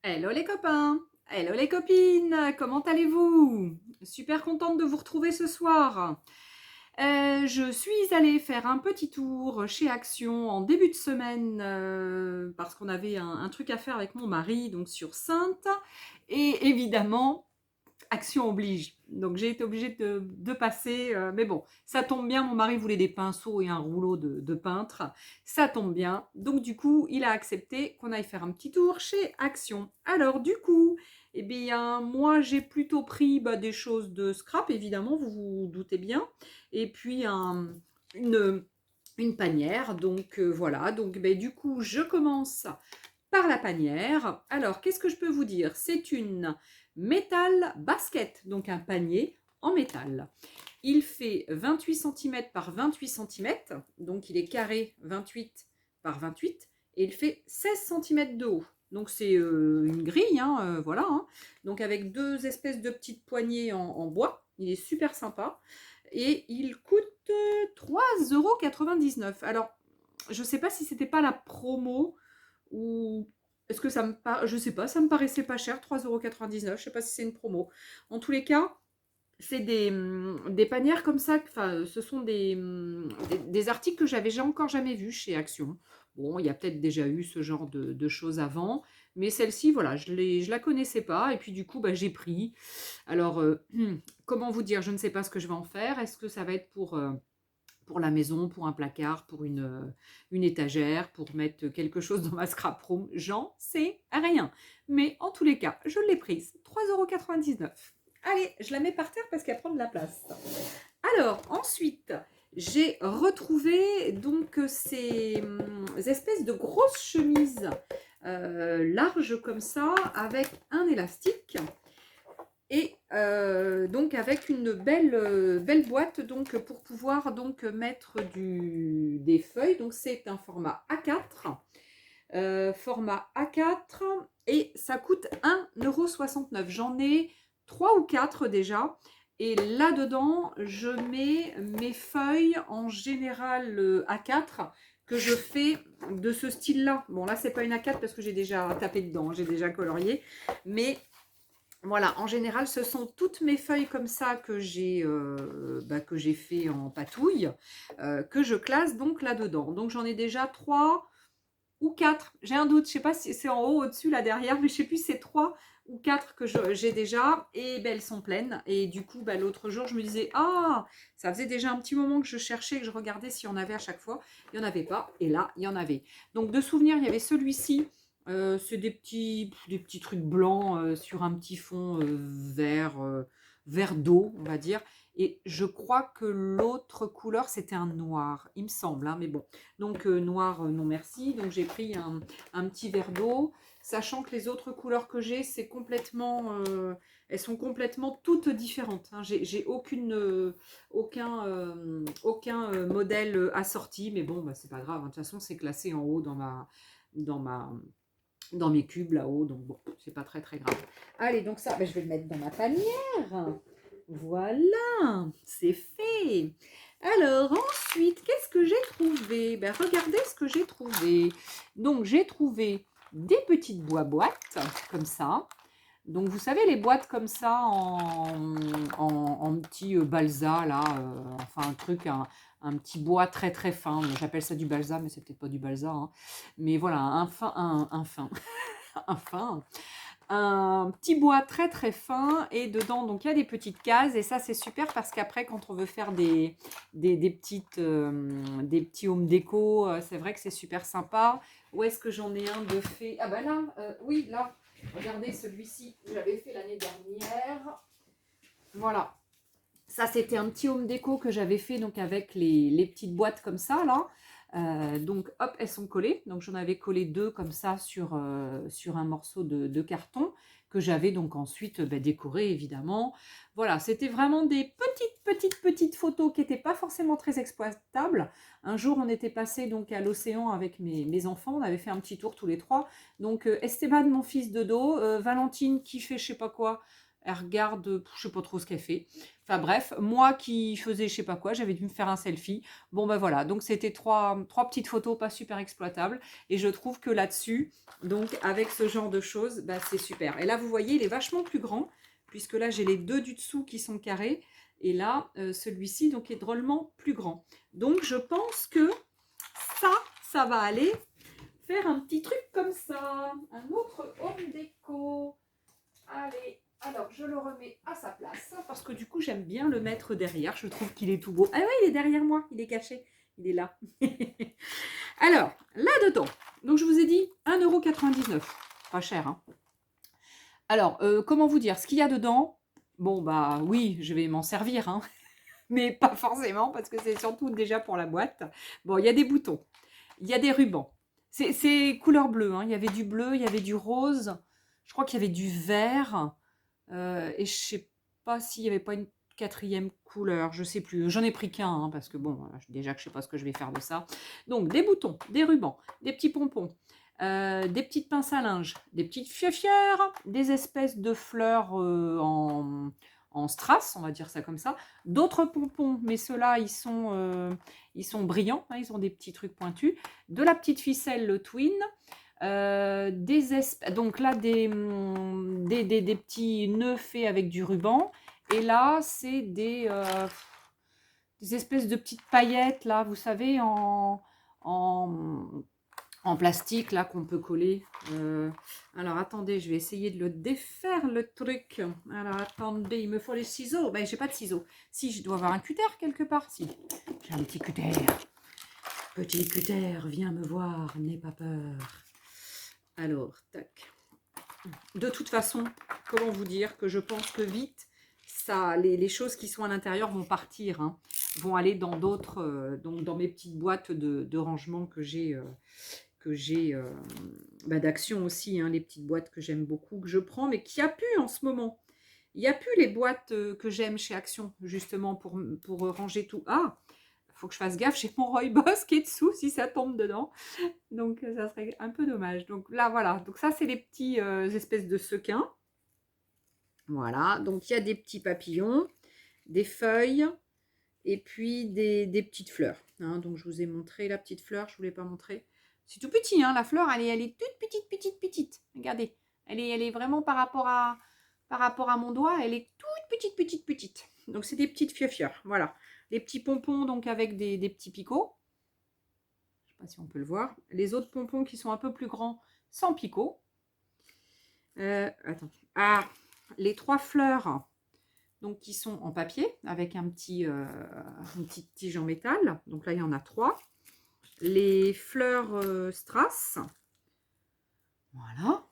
Hello les copains, hello les copines, comment allez-vous? Super contente de vous retrouver ce soir. Je suis allée faire un petit tour chez Action en début de semaine parce qu'on avait un truc à faire avec mon mari, donc sur Sainte. Et évidemment, Action oblige. Donc j'ai été obligée de passer, mais bon, ça tombe bien, mon mari voulait des pinceaux et un rouleau de peintre, ça tombe bien. Donc du coup, il a accepté qu'on aille faire un petit tour chez Action. Alors du coup, eh bien, moi j'ai plutôt pris des choses de scrap, évidemment, vous vous doutez bien, et puis une, une panière. Donc voilà, donc du coup, je commence par la panière. Alors, qu'est-ce que je peux vous dire? C'est une métal basket, donc un panier en métal. Il fait 28 cm par 28 cm, donc il est carré 28 par 28, et il fait 16 cm de haut. Donc c'est une grille, hein, voilà. Hein. Donc avec deux espèces de petites poignées en bois, il est super sympa. Et il coûte 3,99 €. Alors, je ne sais pas si c'était pas la promo ou est-ce que ça me paraît, je sais pas, ça me paraissait pas cher, 3,99 €. Je sais pas si c'est une promo. En tous les cas, c'est des panières comme ça, enfin, ce sont des articles que j'avais encore jamais vus chez Action. Bon, il y a peut-être déjà eu ce genre de choses avant, mais celle-ci, voilà, je la connaissais pas, et puis du coup, j'ai pris. Alors, comment vous dire, je ne sais pas ce que je vais en faire. Est-ce que ça va être pour la maison, pour un placard, pour une étagère, pour mettre quelque chose dans ma scrap room? J'en sais rien. Mais en tous les cas, je l'ai prise. 3,99 €. Allez, je la mets par terre parce qu'elle prend de la place. Alors, ensuite, j'ai retrouvé donc ces espèces de grosses chemises larges comme ça, avec un élastique. Et donc avec une belle boîte donc pour pouvoir donc mettre des feuilles. Donc c'est un format A4, format A4, et ça coûte 1,69 €. J'en ai 3 ou 4 déjà. Et là-dedans, je mets mes feuilles en général A4 que je fais de ce style-là. Bon, là, c'est pas une A4 parce que j'ai déjà tapé dedans, j'ai déjà colorié. Mais voilà, en général, ce sont toutes mes feuilles comme ça que j'ai fait en patouille, que je classe donc là-dedans. Donc j'en ai déjà 3 ou 4. J'ai un doute, je ne sais pas si c'est en haut, au-dessus, là derrière, mais je ne sais plus si c'est 3 ou 4 que j'ai déjà. Et elles sont pleines. Et du coup, l'autre jour, je me disais, ah, ça faisait déjà un petit moment que je cherchais, que je regardais s'il y en avait à chaque fois. Il n'y en avait pas. Et là, il y en avait. Donc de souvenir, il y avait celui-ci. C'est des petits trucs blancs sur un petit fond vert d'eau, on va dire. Et je crois que l'autre couleur, c'était un noir, il me semble, hein, mais bon. Donc noir, non merci. Donc j'ai pris un petit verre d'eau, sachant que les autres couleurs que j'ai, elles sont complètement toutes différentes. Hein. J'ai aucun modèle assorti, mais bon, c'est pas grave. Hein. De toute façon, c'est classé en haut dans ma, dans mes cubes là-haut, donc bon, c'est pas très très grave. Allez, donc ça, je vais le mettre dans ma panière. Voilà, c'est fait. Alors ensuite, qu'est-ce que j'ai trouvé? Regardez ce que j'ai trouvé. Donc j'ai trouvé des petites boîtes comme ça. Donc vous savez les boîtes comme ça en petit balsa là, enfin un truc, un petit bois très très fin. J'appelle ça du balsa, mais c'est peut-être pas du balsa. Hein. Mais voilà, un fin, un petit bois très très fin, et dedans donc il y a des petites cases, et ça c'est super parce qu'après quand on veut faire des petits home déco, c'est vrai que c'est super sympa. Où est-ce que j'en ai un de fait? Ah là, oui là, regardez celui-ci, j'avais fait l'année dernière. Voilà, ça c'était un petit home déco que j'avais fait donc avec les petites boîtes comme ça là. Donc hop, elles sont collées. Donc j'en avais collé deux comme ça sur un morceau de carton que j'avais donc ensuite décoré évidemment. Voilà, c'était vraiment des petites photos qui n'étaient pas forcément très exploitables. Un jour on était passé donc à l'océan avec mes enfants, on avait fait un petit tour tous les trois. Donc Esteban, mon fils de dos, Valentine qui fait je sais pas quoi, Elle regarde, je sais pas trop ce qu'elle fait. Enfin bref, moi qui faisais je sais pas quoi, j'avais dû me faire un selfie. Bon ben voilà, donc c'était trois petites photos pas super exploitables. Et je trouve que là-dessus, donc avec ce genre de choses, bah, c'est super. Et là, vous voyez, il est vachement plus grand, puisque là, j'ai les deux du dessous qui sont carrés. Et là, celui-ci donc est drôlement plus grand. Donc je pense que ça va aller faire un petit truc comme ça. Un autre home déco. Allez, alors je le remets à sa place parce que du coup j'aime bien le mettre derrière. Je trouve qu'il est tout beau. Ah ouais, il est derrière moi, il est caché. Il est là. Alors, là-dedans, donc je vous ai dit 1,99 €. Pas cher, hein. Alors, comment vous dire, ce qu'il y a dedans, bon bah oui, je vais m'en servir, hein, mais pas forcément parce que c'est surtout déjà pour la boîte. Bon, il y a des boutons, il y a des rubans. C'est couleur bleue, hein. Il y avait du bleu, il y avait du rose, je crois qu'il y avait du vert, et je sais pas s'il n'y avait pas une quatrième couleur, je sais plus. J'en ai pris qu'un, hein, parce que bon, déjà que je sais pas ce que je vais faire de ça. Donc, des boutons, des rubans, des petits pompons, des petites pinces à linge, des petites fieufières, des espèces de fleurs en strass, on va dire ça comme ça. D'autres pompons, mais ceux-là, ils sont brillants, hein, ils ont des petits trucs pointus. De la petite ficelle, le twin. Donc là, des petits nœuds faits avec du ruban. Et là, c'est des espèces de petites paillettes, là, vous savez, en, en plastique, là, qu'on peut coller. Alors, attendez, je vais essayer de le défaire, le truc. Alors, attendez, il me faut les ciseaux. Ben, j'ai pas de ciseaux. Si, je dois avoir un cutter quelque part. Si, j'ai un petit cutter. Petit cutter, viens me voir, n'aie pas peur. Alors, tac. De toute façon, comment vous dire que je pense que vite, ça, les choses qui sont à l'intérieur vont partir, hein, vont aller dans d'autres, donc dans mes petites boîtes de rangement que j'ai d'Action aussi, hein, les petites boîtes que j'aime beaucoup, que je prends, mais qu'il n'y a plus en ce moment. Il n'y a plus les boîtes que j'aime chez Action, justement, pour ranger tout. Ah, il faut que je fasse gaffe, j'ai mon Rooibos qui est dessous, si ça tombe dedans. Donc, ça serait un peu dommage. Donc là, voilà. Donc ça, c'est les petits espèces de sequins. Voilà. Donc, il y a des petits papillons, des feuilles et puis des petites fleurs, hein. Donc, je vous ai montré la petite fleur. Je ne vous l'ai pas montré. C'est tout petit, hein, la fleur. Elle est toute petite, petite, petite. Regardez. Elle est vraiment par rapport à mon doigt. Elle est toute petite, petite, petite. Donc, c'est des petites fieufières. Voilà. Les petits pompons, donc, avec des petits picots. Je ne sais pas si on peut le voir. Les autres pompons qui sont un peu plus grands, sans picot. Attends. Ah, les trois fleurs, donc qui sont en papier, avec une petite tige en métal. Donc là, il y en a 3. Les fleurs strass. Voilà.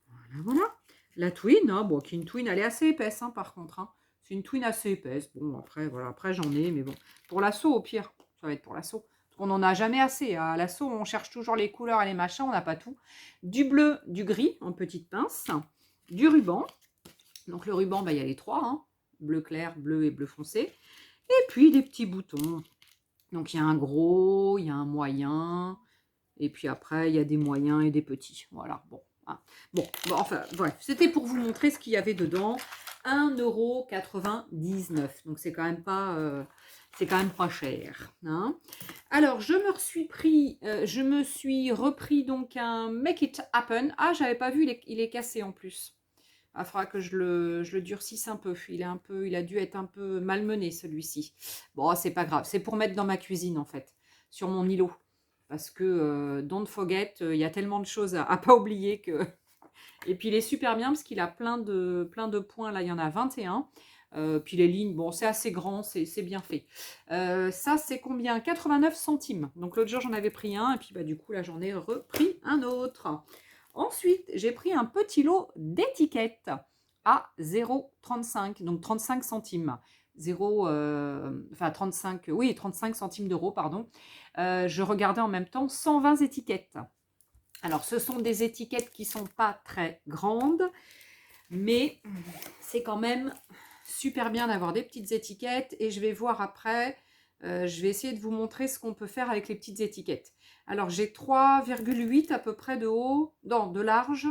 Voilà, voilà. La twin, hein, bon, qui est une twin, elle est assez épaisse, hein, par contre, hein. C'est une twin assez épaisse. Bon, après, voilà, après j'en ai, mais bon. Pour l'assaut, au pire, ça va être pour l'assaut. On n'en a jamais assez. À l'assaut, on cherche toujours les couleurs et les machins, on n'a pas tout. Du bleu, du gris en petite pince, du ruban. Donc le ruban, bah, il y a les 3, hein, bleu clair, bleu et bleu foncé. Et puis des petits boutons. Donc il y a un gros, il y a un moyen, et puis après, il y a des moyens et des petits. Voilà, bon. Hein. Bon, enfin, bref, c'était pour vous montrer ce qu'il y avait dedans. 1,99 €. Donc, c'est quand même pas cher. Hein. Alors, je me suis repris donc un Make It Happen. Ah, j'avais pas vu, il est cassé en plus. Il faudra que je le durcisse un peu. Il a dû être un peu malmené, celui-ci. Bon, c'est pas grave. C'est pour mettre dans ma cuisine, en fait, sur mon îlot. Parce que don't forget, il y a tellement de choses à pas oublier que. Et puis il est super bien parce qu'il a plein de points. Là, il y en a 21. Puis les lignes, bon, c'est assez grand, c'est bien fait. Ça, c'est combien? 89 centimes. Donc l'autre jour, j'en avais pris un. Et puis bah, du coup, là, j'en ai repris un autre. Ensuite, j'ai pris un petit lot d'étiquettes à 0,35. Donc 35 centimes. 35 centimes d'euros, pardon. Je regardais en même temps 120 étiquettes. Alors, ce sont des étiquettes qui ne sont pas très grandes, mais c'est quand même super bien d'avoir des petites étiquettes. Et je vais voir après, je vais essayer de vous montrer ce qu'on peut faire avec les petites étiquettes. Alors, j'ai 3,8 à peu près de haut, non, de large,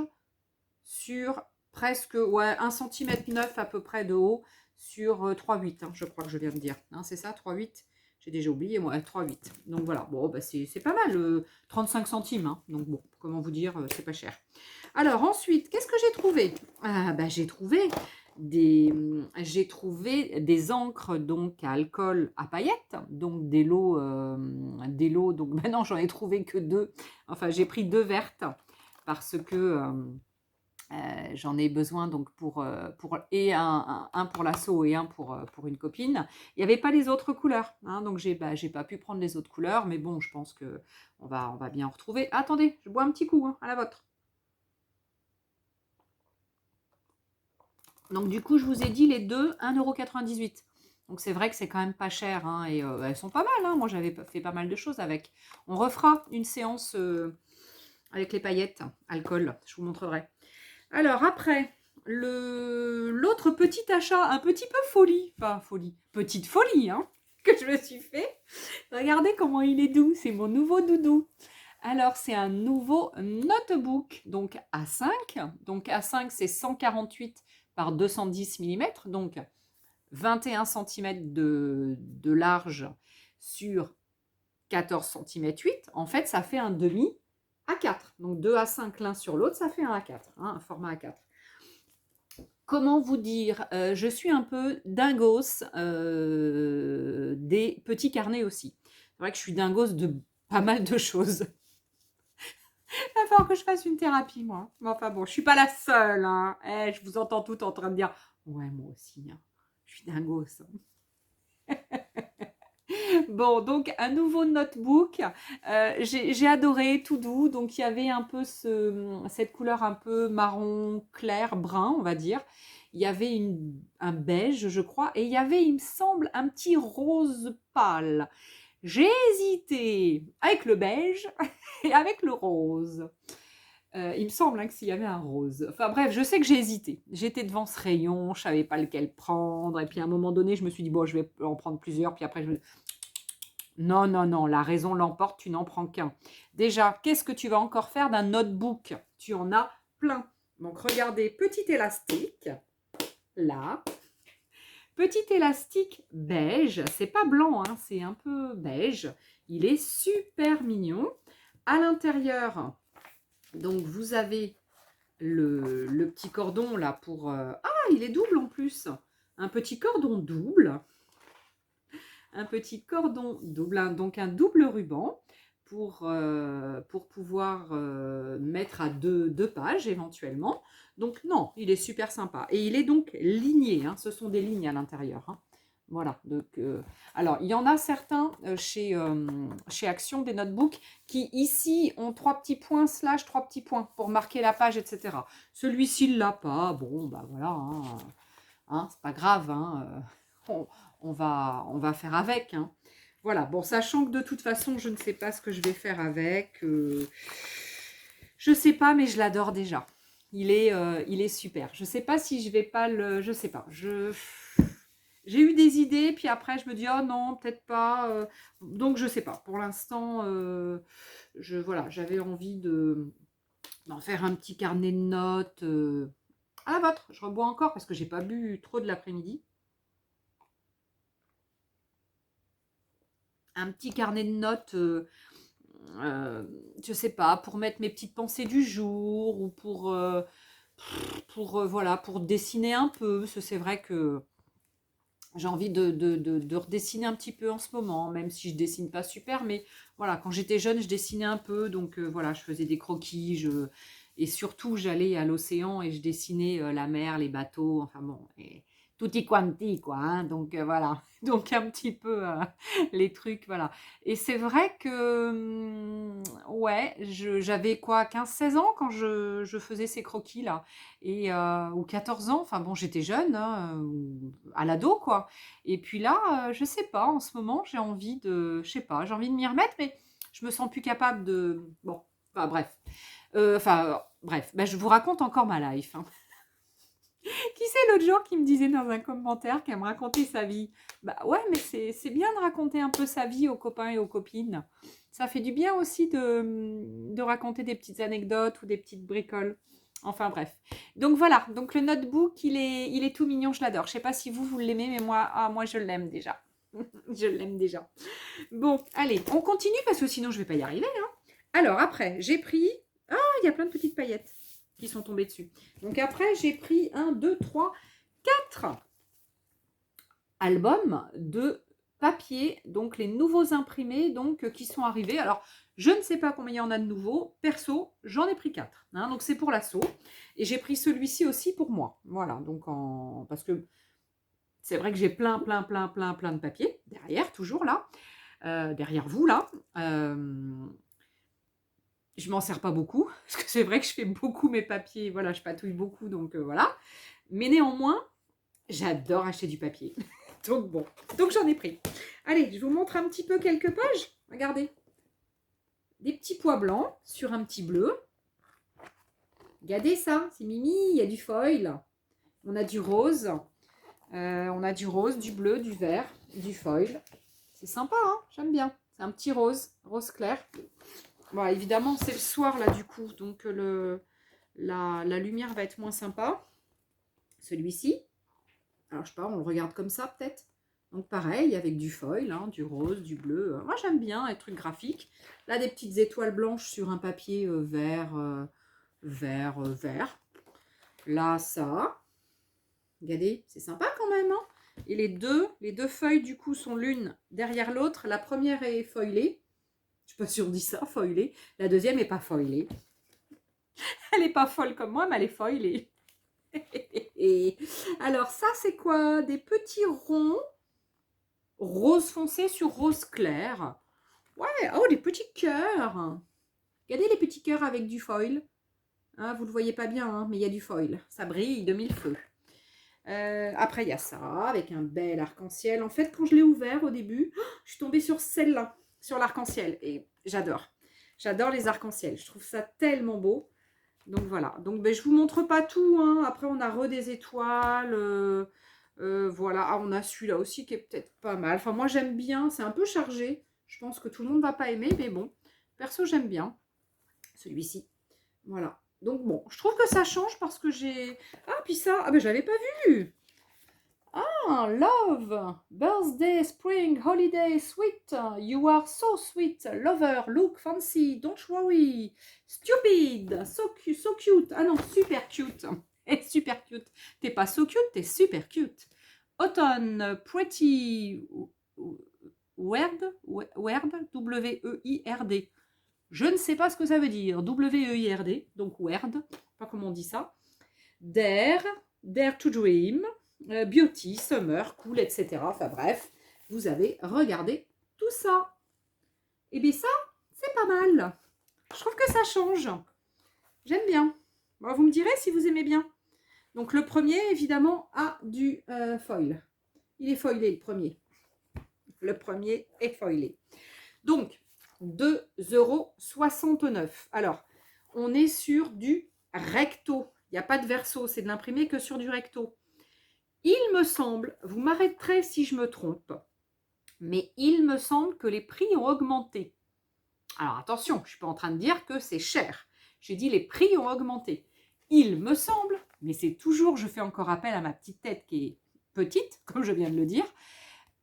sur presque, ouais, 1,9 cm à peu près de haut sur 3,8, hein, je crois que je viens de dire. Hein, c'est ça, 3,8. J'ai déjà oublié, moi, 3,8. Donc voilà, bon, bah, c'est pas mal, 35 centimes. Hein, donc bon, comment vous dire, c'est pas cher. Alors ensuite, qu'est-ce que j'ai trouvé? Ah, bah, j'ai trouvé des encres donc à alcool à paillettes, donc des lots. Donc maintenant j'en ai trouvé que 2. Enfin, j'ai pris 2 vertes parce que j'en ai besoin donc pour et un pour l'assaut et un pour une copine. Il n'y avait pas les autres couleurs, hein, donc j'ai pas pu prendre les autres couleurs, mais bon, je pense que on va bien en retrouver. Attendez, je bois un petit coup, hein, à la vôtre. Donc du coup, je vous ai dit les deux, 1,98 €. Donc c'est vrai que c'est quand même pas cher, hein, et elles sont pas mal, hein. Moi, j'avais fait pas mal de choses avec. On refera une séance avec les paillettes, alcool, je vous montrerai. Alors après, l'autre petit achat, un petit peu folie, enfin folie, petite folie, hein, que je me suis fait. Regardez comment il est doux, c'est mon nouveau doudou. Alors, c'est un nouveau notebook, donc A5. Donc A5, c'est 148 par 210 mm, donc 21 cm de large sur 14 cm 8. En fait, ça fait un demi A4. Donc 2 A5 l'un sur l'autre, ça fait un A4, hein, un format A4. Comment vous dire, je suis un peu dingos des petits carnets aussi. C'est vrai que je suis dingos de pas mal de choses. Il va falloir que je fasse une thérapie, moi. Mais enfin bon, je suis pas la seule. Hein. Je vous entends toutes en train de dire « Ouais, moi aussi, hein. Je suis dingos. Hein. » Bon, donc un nouveau notebook. J'ai adoré, tout doux. Donc il y avait un peu cette couleur un peu marron clair, brun, on va dire. Il y avait un beige, je crois. Et il y avait, il me semble, un petit rose pâle. J'ai hésité avec le beige et avec le rose. Il me semble, hein, que s'il y avait un rose. Enfin bref, je sais que j'ai hésité. J'étais devant ce rayon, je savais pas lequel prendre. Et puis à un moment donné, je me suis dit, bon, je vais en prendre plusieurs. Puis après, non, non, non, la raison l'emporte, tu n'en prends qu'un. Déjà, qu'est-ce que tu vas encore faire d'un notebook? Tu en as plein. Donc regardez, petit élastique, là. Petit élastique beige, c'est pas blanc, hein, c'est un peu beige. Il est super mignon. À l'intérieur, donc vous avez le petit cordon là pour... Ah, il est double en plus. Un petit cordon double. Un petit cordon double, donc un double ruban pour pouvoir mettre à deux pages éventuellement. Donc non, il est super sympa. Et il est donc ligné, hein, ce sont des lignes à l'intérieur. Hein. Voilà, donc, alors il y en a certains chez Action, des notebooks, qui ici ont 3 petits points / 3 petits points pour marquer la page, etc. Celui-ci, il l'a pas, bon, bah voilà, hein, c'est pas grave, hein, on va faire avec. Hein. Voilà, bon, sachant que de toute façon, je ne sais pas ce que je vais faire avec. Je sais pas, mais je l'adore déjà. Il est super. Je sais pas si je vais pas le... Je sais pas. J'ai eu des idées, puis après, je me dis, oh non, peut-être pas. Donc, je sais pas. Pour l'instant, voilà, j'avais envie d'en faire un petit carnet de notes. À la vôtre, je rebois encore parce que j'ai pas bu trop de l'après-midi. Un petit carnet de notes, je sais pas, pour mettre mes petites pensées du jour ou voilà, pour dessiner un peu. Parce que c'est vrai que j'ai envie de redessiner un petit peu en ce moment, même si je dessine pas super. Mais voilà, quand j'étais jeune, je dessinais un peu. Donc voilà, je faisais des croquis. Et surtout, j'allais à l'océan et je dessinais la mer, les bateaux. Enfin bon, et tutti quanti, quoi. Hein, donc voilà, donc un petit peu les trucs, voilà. Et c'est vrai que, ouais, j'avais quoi, 15-16 ans quand je faisais ces croquis-là. Et, ou 14 ans, enfin bon, j'étais jeune, hein, à l'ado, quoi. Et puis là, je sais pas, en ce moment, j'ai envie de, je sais pas, j'ai envie de m'y remettre, mais je me sens plus capable de, bon, enfin bref. Bref, ben, je vous raconte encore ma life. Hein. Qui c'est l'autre jour qui me disait dans un commentaire qu'elle me racontait sa vie? Bah ouais, mais c'est bien de raconter un peu sa vie aux copains et aux copines. Ça fait du bien aussi de raconter des petites anecdotes ou des petites bricoles. Enfin bref. Donc voilà, donc le notebook, il est tout mignon, je l'adore. Je sais pas si vous l'aimez, mais moi je l'aime déjà. Je l'aime déjà. Bon, allez, on continue parce que sinon je vais pas y arriver, hein. Alors après, j'ai pris... Ah, il y a plein de petites paillettes qui sont tombées dessus. Donc après, j'ai pris 1, 2, 3, 4 albums de papier, donc les nouveaux imprimés donc qui sont arrivés. Alors, je ne sais pas combien il y en a de nouveaux. Perso, j'en ai pris 4. Hein, donc, c'est pour l'assaut. Et j'ai pris celui-ci aussi pour moi. Voilà, donc parce que c'est vrai que j'ai plein de papier derrière, toujours là. Derrière vous, là. Je m'en sers pas beaucoup, parce que c'est vrai que je fais beaucoup mes papiers. Voilà, je patouille beaucoup, donc voilà. Mais néanmoins, j'adore acheter du papier. Donc bon, donc j'en ai pris. Allez, je vous montre un petit peu quelques pages. Regardez. Des petits pois blancs sur un petit bleu. Regardez ça, c'est Mimi, il y a du foil. On a du rose. On a du rose, du bleu, du vert, du foil. C'est sympa, hein, j'aime bien. C'est un petit rose, rose clair. Bon, évidemment, c'est le soir là du coup, donc la lumière va être moins sympa. Celui-ci. Alors, je sais pas, on le regarde comme ça peut-être. Donc, pareil, avec du foil, hein, du rose, du bleu. Moi, j'aime bien les trucs graphiques. Là, des petites étoiles blanches sur un papier vert. Là, ça. Regardez, c'est sympa quand même. Hein. Et les deux feuilles, du coup, sont l'une derrière l'autre. La première est foilée. Je sais pas si on dit ça, foilée. La deuxième n'est pas foilée. Elle n'est pas folle comme moi, mais elle est foilée. Alors, ça, c'est quoi? Des petits ronds rose foncé sur rose clair. Ouais, oh, des petits cœurs. Regardez les petits cœurs avec du foil. Hein, vous ne le voyez pas bien, hein, mais il y a du foil. Ça brille de mille feux. Après, il y a ça, avec un bel arc-en-ciel. En fait, quand je l'ai ouvert au début, je suis tombée sur celle-là, sur l'arc-en-ciel. Et j'adore. J'adore les arcs-en-ciel. Je trouve ça tellement beau. Donc voilà. Donc ben, je ne vous montre pas tout. Hein. Après, on a des étoiles. Voilà. Ah, on a celui-là aussi qui est peut-être pas mal. Enfin, moi, j'aime bien. C'est un peu chargé. Je pense que tout le monde ne va pas aimer. Mais bon, perso, j'aime bien celui-ci. Voilà. Donc bon, je trouve que ça change parce que j'ai... Ah, puis ça, ah ben je l'avais pas vu. Ah, love, birthday, spring, holiday, sweet. You are so sweet, lover, look fancy, don't worry. Stupid, so cute. Ah non, super cute. Et super cute. T'es pas so cute, t'es super cute. Autumn, pretty, weird, W-E-I-R-D. Je ne sais pas ce que ça veut dire. W-E-I-R-D, donc weird, pas comment on dit ça. Dare, dare to dream, beauty, summer, cool, etc. Enfin bref, vous avez regardé tout ça. Et bien ça, c'est pas mal. Je trouve que ça change. J'aime bien. Bon, vous me direz si vous aimez bien. Donc le premier, évidemment, a du foil. Il est foilé, le premier. Le premier est foilé. Donc, 2,69 €. Alors, on est sur du recto. Il n'y a pas de verso, c'est de l'imprimé que sur du recto. Il me semble, vous m'arrêterez si je me trompe, mais il me semble que les prix ont augmenté. Alors attention, je ne suis pas en train de dire que c'est cher. J'ai dit les prix ont augmenté. Il me semble, mais c'est toujours, je fais encore appel à ma petite tête qui est petite, comme je viens de le dire,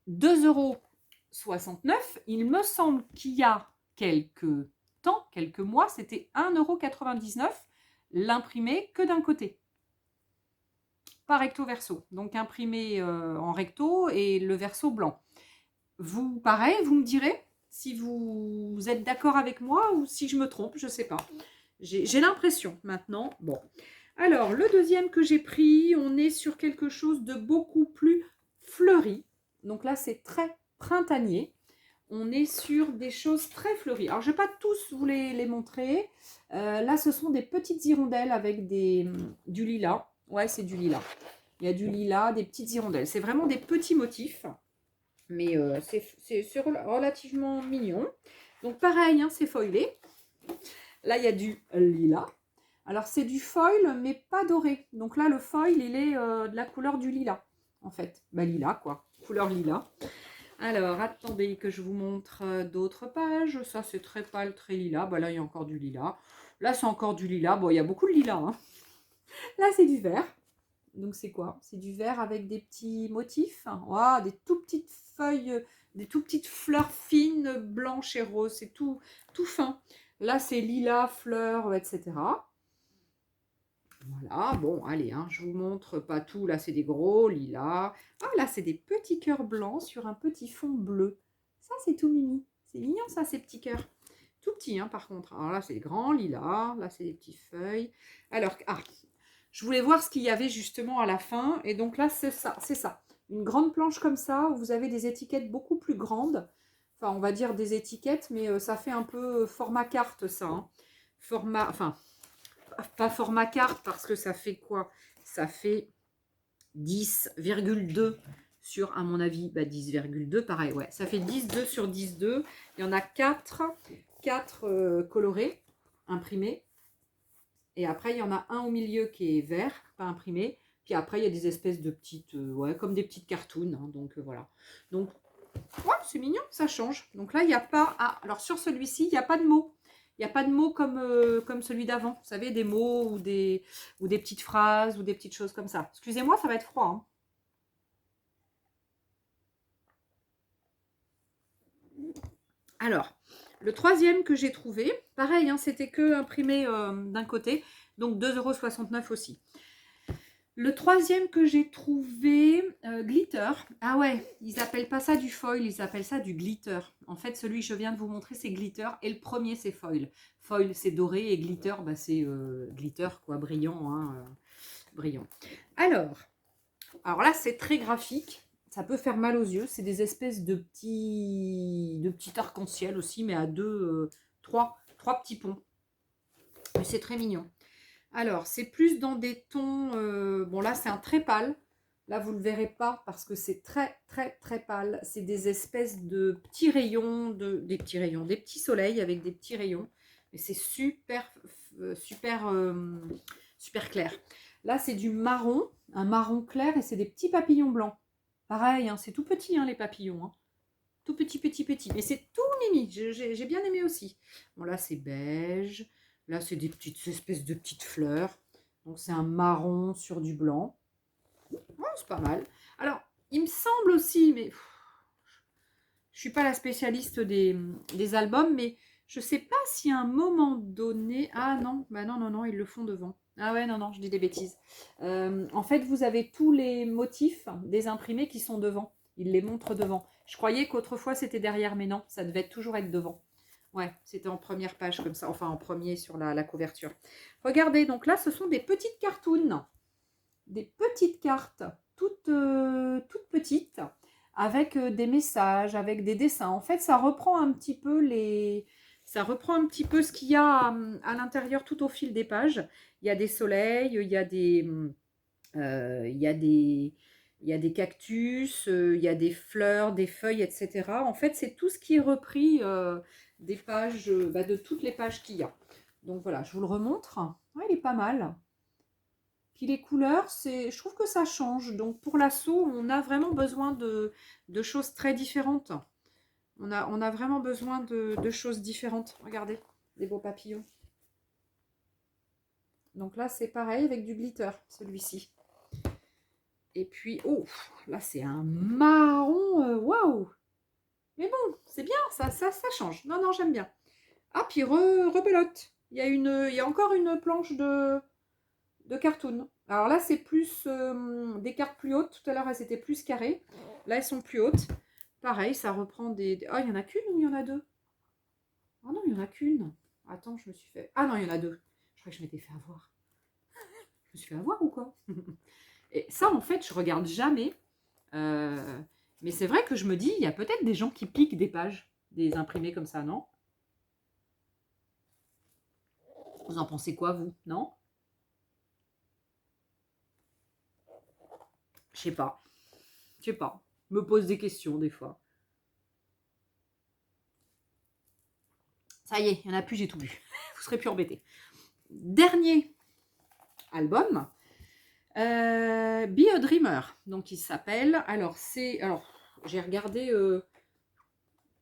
2,69 €. Il me semble qu'il y a quelques temps, quelques mois, c'était 1,99 € l'imprimé que d'un côté. Pas recto verso. Donc imprimé en recto et le verso blanc. Vous, pareil, vous me direz si vous êtes d'accord avec moi ou si je me trompe, je ne sais pas. J'ai l'impression maintenant. Bon. Alors, le deuxième que j'ai pris, on est sur quelque chose de beaucoup plus fleuri. Donc là, c'est très printanier. On est sur des choses très fleuries. Alors, je ne vais pas tous vous les montrer. Là, ce sont des petites hirondelles avec du lilas. Ouais, c'est du lilas. Il y a du lilas, des petites hirondelles. C'est vraiment des petits motifs. Mais c'est relativement mignon. Donc, pareil, hein, c'est foilé. Là, il y a du lilas. Alors, c'est du foil, mais pas doré. Donc là, le foil, il est de la couleur du lilas, en fait. Bah, lilas, quoi. Couleur lilas. Alors, attendez que je vous montre d'autres pages. Ça, c'est très pâle, très lilas. Bah, là, il y a encore du lilas. Là, c'est encore du lilas. Bon, il y a beaucoup de lilas. Hein. Là, c'est du vert. Donc, c'est quoi? C'est du vert avec des petits motifs. Wow, des tout petites feuilles, des tout petites fleurs fines, blanches et roses. C'est tout, tout fin. Là, c'est lilas, fleurs, etc. Voilà, bon, allez, hein, je vous montre pas tout. Là, c'est des gros lilas. Ah, là, c'est des petits cœurs blancs sur un petit fond bleu. Ça, c'est tout mimi. C'est mignon, ça, ces petits cœurs. Tout petits, hein, par contre. Alors là, c'est des grands lilas. Là, c'est des petites feuilles. Alors, je voulais voir ce qu'il y avait justement à la fin. Et donc là, c'est ça, c'est ça. Une grande planche comme ça, où vous avez des étiquettes beaucoup plus grandes. Enfin, on va dire des étiquettes, mais ça fait un peu format carte, ça. Hein. Format, enfin, pas format carte, parce que ça fait quoi? Ça fait 10,2 sur, à mon avis, 10,2, pareil, ouais. Ça fait 10,2 sur 10,2. Il y en a 4 colorés, imprimés. Et après, il y en a un au milieu qui est vert, pas imprimé. Puis après, il y a des espèces de petites, ouais, comme des petites cartoons. Hein, donc voilà. Donc, ouais, c'est mignon, ça change. Donc là, il n'y a pas... Ah, alors sur celui-ci, il n'y a pas de mots. Il n'y a pas de mots comme celui d'avant. Vous savez, des mots ou des petites phrases ou des petites choses comme ça. Excusez-moi, ça va être froid. Hein. Alors, le troisième que j'ai trouvé, pareil, hein, c'était que imprimé d'un côté, donc 2,69 € aussi. Le troisième que j'ai trouvé, glitter. Ah ouais, ils appellent pas ça du foil, ils appellent ça du glitter. En fait, celui que je viens de vous montrer, c'est glitter. Et le premier, c'est foil. Foil, c'est doré et glitter, bah, c'est glitter, quoi, brillant. Hein, brillant. Alors là, c'est très graphique. Ça peut faire mal aux yeux. C'est des espèces de petits arc-en-ciel aussi, mais à trois petits ponts. Mais c'est très mignon. Alors, c'est plus dans des tons... bon, là, c'est un très pâle. Là, vous ne le verrez pas parce que c'est très, très, très pâle. C'est des espèces de petits rayons, des petits soleils avec des petits rayons. Mais c'est super, super clair. Là, c'est du marron, un marron clair et c'est des petits papillons blancs. Pareil, hein, c'est tout petit, hein, les papillons. Hein. Tout petit, petit, petit. Mais c'est tout mimi. J'ai bien aimé aussi. Bon, là, c'est beige. Là, c'est des petites espèces de petites fleurs. Donc, c'est un marron sur du blanc. Ouais, c'est pas mal. Alors, il me semble aussi, mais je suis pas la spécialiste des albums, mais je sais pas si à un moment donné... Ah non, bah non, non, non, ils le font devant. Ah ouais, non, non, je dis des bêtises. En fait, vous avez tous les motifs des imprimés qui sont devant. Ils les montrent devant. Je croyais qu'autrefois, c'était derrière, mais non, ça devait toujours être devant. Ouais, c'était en première page comme ça, enfin en premier sur la couverture. Regardez, donc là, ce sont des petites cartoons. Des petites cartes, toutes petites, avec des messages, avec des dessins. En fait, ça reprend un petit peu ce qu'il y a à l'intérieur tout au fil des pages. Il y a des soleils, il y a des cactus, il y a des fleurs, des feuilles, etc. En fait, c'est tout ce qui est repris des pages, de toutes les pages qu'il y a. Donc voilà, je vous le remontre. Ouais, il est pas mal. Puis les couleurs, je trouve que ça change. Donc pour l'assaut, on a vraiment besoin de choses très différentes. On a vraiment besoin de choses différentes. Regardez, des beaux papillons. Donc là, c'est pareil avec du glitter, celui-ci. Et puis, oh, là, c'est un marron. Waouh! Mais bon, c'est bien, ça change. Non, non, j'aime bien. Ah, puis rebelote. Il y a encore une planche de cartoon. Alors là, c'est plus des cartes plus hautes. Tout à l'heure, elles étaient plus carrées. Là, elles sont plus hautes. Pareil, ça reprend des... Ah, il y en a qu'une ou il y en a deux? Ah non, il y en a qu'une. Attends, je me suis fait... Ah non, il y en a deux. Je crois que je m'étais fait avoir. Je me suis fait avoir ou quoi? Et ça, en fait, je regarde jamais. Mais c'est vrai que je me dis, il y a peut-être des gens qui piquent des pages, des imprimés comme ça, non? Vous en pensez quoi, vous? Non? Je sais pas. Je sais pas. Je me pose des questions des fois. Ça y est, il n'y en a plus, j'ai tout bu. Vous serez plus embêtés. Dernier album, Be a Dreamer. Donc il s'appelle. Alors j'ai regardé.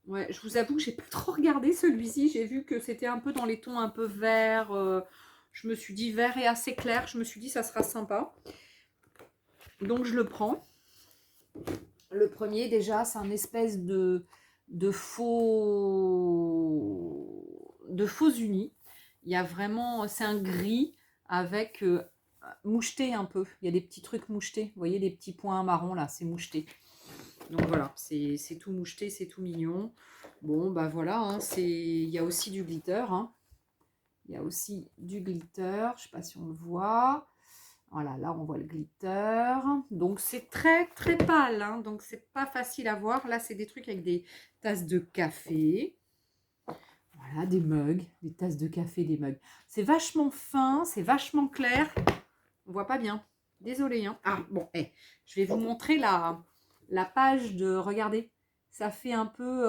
Ouais, je vous avoue que j'ai pas trop regardé celui-ci. J'ai vu que c'était un peu dans les tons un peu verts. Je me suis dit vert et assez clair. Je me suis dit ça sera sympa. Donc je le prends. Le premier déjà, c'est un espèce de faux uni. Il y a vraiment, c'est un gris avec moucheté un peu. Il y a des petits trucs mouchetés. Vous voyez les petits points marrons là, c'est moucheté. Donc voilà, c'est tout moucheté, c'est tout mignon. Bon, bah voilà, hein, il y a aussi du glitter. Hein. Il y a aussi du glitter, je ne sais pas si on le voit. Voilà, là on voit le glitter. Donc c'est très très pâle, hein, donc c'est pas facile à voir. Là c'est des trucs avec des tasses de café. Voilà, des mugs, des tasses de café, des mugs. C'est vachement fin, c'est vachement clair. On voit pas bien. Désolée. Hein. Ah bon, je vais vous montrer la page de... Regardez, ça fait un peu...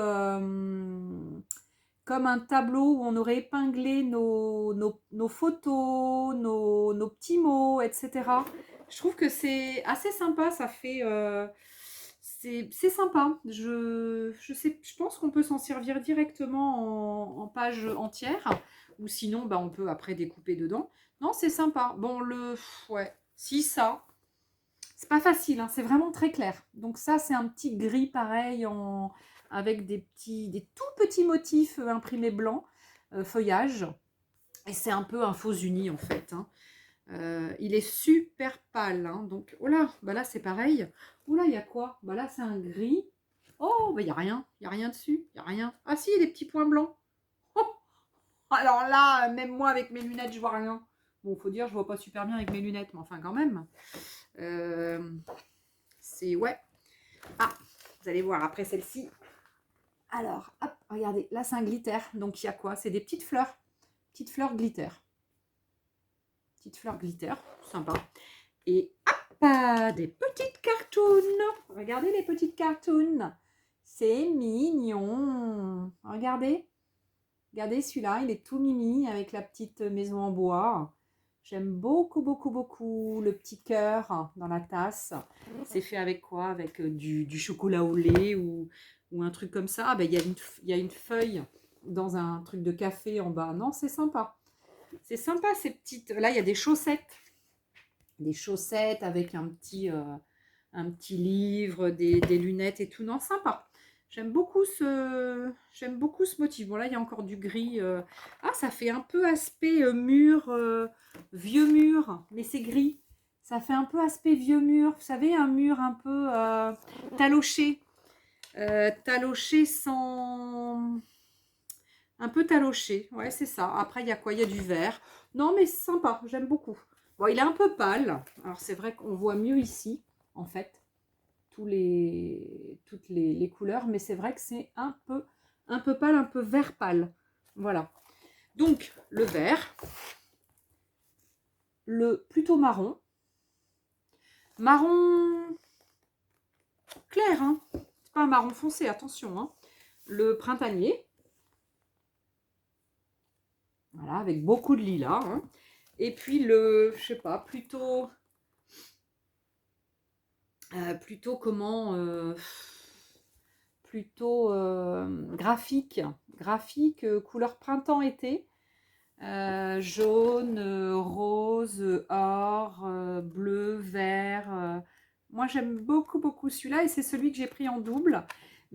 comme un tableau où on aurait épinglé nos photos, nos petits mots, etc. Je trouve que c'est assez sympa, ça fait... c'est sympa. Je pense qu'on peut s'en servir directement en page entière. Ou sinon, bah, on peut après découper dedans. Non, c'est sympa. Bon, ouais, si ça... C'est pas facile, hein, c'est vraiment très clair. Donc ça, c'est un petit gris pareil avec des tout petits motifs imprimés blancs, feuillage. Et c'est un peu un faux uni en fait. Hein. Il est super pâle. Hein, donc, oh là, bah là c'est pareil. Oh là, il y a quoi? Bah là c'est un gris. Oh, bah il n'y a rien. Il n'y a rien dessus. Il n'y a rien. Ah si, il y a des petits points blancs. Oh, alors là, même moi avec mes lunettes, je vois rien. Bon, faut dire, je vois pas super bien avec mes lunettes, mais enfin quand même. C'est ouais. Ah, vous allez voir après celle-ci. Alors, hop, regardez, là c'est un glitter. Donc il y a quoi? C'est des petites fleurs. Petites fleurs glitter. Petites fleurs glitter, sympa. Et hop, des petites cartoons. Regardez les petites cartoons. C'est mignon. Regardez. Regardez celui-là, il est tout mimi avec la petite maison en bois. J'aime beaucoup, beaucoup, beaucoup le petit cœur dans la tasse. C'est fait avec quoi? Avec du chocolat au lait ou un truc comme ça. Ah ben, il y a une feuille dans un truc de café en bas. Non, c'est sympa. C'est sympa ces petites... Là, il y a des chaussettes. Des chaussettes avec un petit livre, des lunettes et tout. Non, sympa. J'aime beaucoup ce motif. Bon, là, il y a encore du gris. Ah, ça fait un peu aspect mur, vieux mur, mais c'est gris. Ça fait un peu aspect vieux mur. Vous savez, un mur un peu taloché. Taloché sans... Un peu taloché. Ouais, c'est ça. Après, il y a quoi? Il y a du vert. Non, mais c'est sympa. J'aime beaucoup. Bon, il est un peu pâle. Alors, c'est vrai qu'on voit mieux ici, en fait, toutes les couleurs. Mais c'est vrai que c'est un peu pâle, un peu vert pâle. Voilà. Donc, le vert. Le plutôt marron. Marron clair, hein. C'est pas un marron foncé, attention. Hein. Le printanier. Voilà, avec beaucoup de lilas. Hein. Et puis je sais pas, plutôt comment, plutôt graphique, couleur printemps-été, jaune, rose, or, bleu, vert. Moi, j'aime beaucoup, beaucoup celui-là et c'est celui que j'ai pris en double.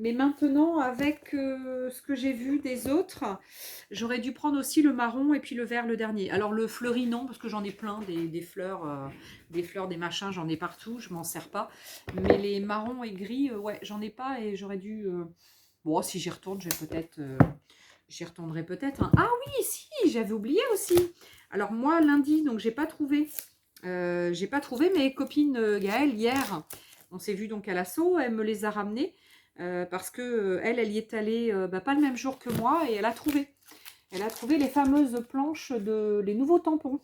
Mais maintenant, avec ce que j'ai vu des autres, j'aurais dû prendre aussi le marron et puis le vert le dernier. Alors le fleuri, non, parce que j'en ai plein, des fleurs, des machins, j'en ai partout, je m'en sers pas. Mais les marrons et gris, ouais, j'en ai pas et j'aurais dû... Bon, si j'y retourne, je vais peut-être... j'y retournerai peut-être. Hein. Ah oui, si, j'avais oublié aussi. Alors moi, lundi, donc j'ai pas trouvé. J'ai pas trouvé mes copines Gaëlle hier. On s'est vu donc à l'assaut, elle me les a ramenées. Parce que elle y est allée pas le même jour que moi et elle a trouvé. Elle a trouvé les fameuses planches les nouveaux tampons.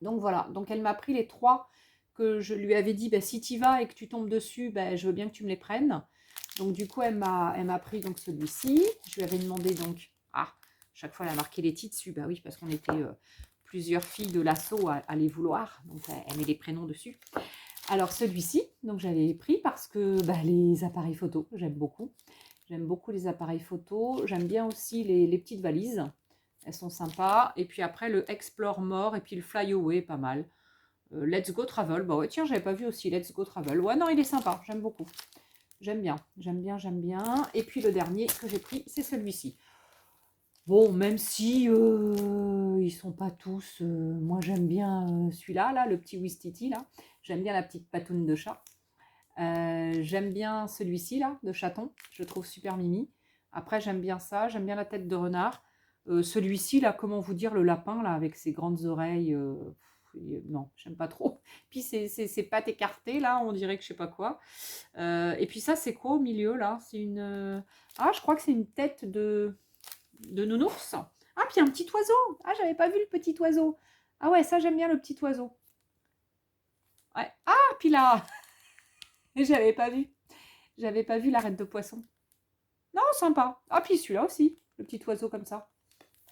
Donc voilà, donc elle m'a pris les 3 que je lui avais dit, si tu y vas et que tu tombes dessus, je veux bien que tu me les prennes. Donc du coup, elle m'a pris donc celui-ci. Je lui avais demandé donc, chaque fois elle a marqué les titres dessus, oui, parce qu'on était plusieurs filles de l'assaut à les vouloir. Donc elle met les prénoms dessus. Alors celui-ci, donc j'avais pris parce que les appareils photo, j'aime beaucoup. J'aime beaucoup les appareils photo. J'aime bien aussi les petites valises. Elles sont sympas. Et puis après, le Explore More et puis le Fly Away, pas mal. Let's Go Travel. Bah ouais, tiens, j'avais pas vu aussi Let's Go Travel. Ouais, non, il est sympa. J'aime beaucoup. J'aime bien. J'aime bien, j'aime bien. Et puis le dernier que j'ai pris, c'est celui-ci. Bon, même si ils sont pas tous... moi, j'aime bien celui-là, là, le petit Wistiti, là. J'aime bien la petite patoune de chat. J'aime bien celui-ci, là, de chaton. Je le trouve super mimi. Après, j'aime bien ça. J'aime bien la tête de renard. Celui-ci, là, comment vous dire, le lapin, là, avec ses grandes oreilles... non, j'aime pas trop. Puis ses pattes écartées, là, on dirait que je sais pas quoi. Et puis ça, c'est quoi au milieu, là? C'est une... Ah, je crois que c'est une tête de nounours. Ah, puis un petit oiseau. Ah, j'avais pas vu le petit oiseau. Ah ouais, ça, j'aime bien le petit oiseau. Ouais. Ah, puis là, j'avais pas vu. J'avais pas vu l'arête de poisson. Non, sympa. Ah, puis celui-là aussi, le petit oiseau comme ça.